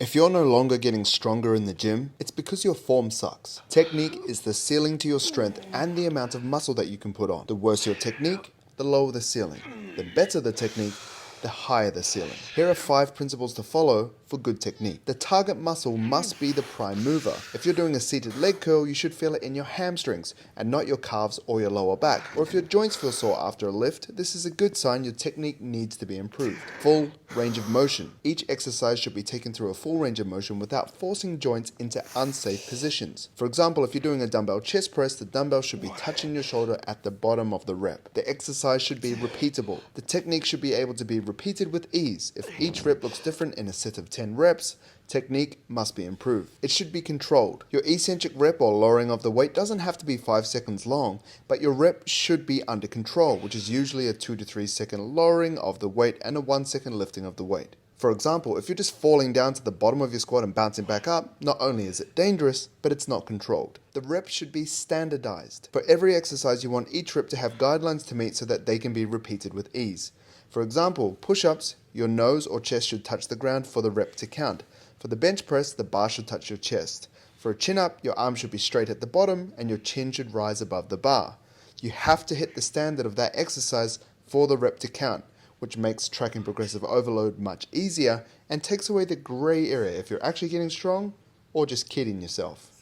If you're no longer getting stronger in the gym, it's because your form sucks. Technique is the ceiling to your strength and the amount of muscle that you can put on. The worse your technique, the lower the ceiling. The better the technique, the higher the ceiling. Here are 5 principles to follow for good technique. The target muscle must be the prime mover. If you're doing a seated leg curl, you should feel it in your hamstrings and not your calves or your lower back. Or if your joints feel sore after a lift, this is a good sign your technique needs to be improved. Full range of motion. Each exercise should be taken through a full range of motion without forcing joints into unsafe positions. For example, if you're doing a dumbbell chest press, the dumbbell should be touching your shoulder at the bottom of the rep. The exercise should be repeatable. The technique should be able to be repeated with ease. If each rep looks different in a set of 10 reps, technique must be improved. It should be controlled. Your eccentric rep or lowering of the weight doesn't have to be 5 seconds long, but your rep should be under control, which is usually a 2 to 3 second lowering of the weight and a 1 second lifting of the weight. For example, if you're just falling down to the bottom of your squat and bouncing back up, not only is it dangerous, but it's not controlled. The reps should be standardized. For every exercise, you want each rep to have guidelines to meet so that they can be repeated with ease. For example, push-ups, your nose or chest should touch the ground for the rep to count. For the bench press, the bar should touch your chest. For a chin-up, your arm should be straight at the bottom and your chin should rise above the bar. You have to hit the standard of that exercise for the rep to count, which makes tracking progressive overload much easier and takes away the gray area if you're actually getting strong or just kidding yourself.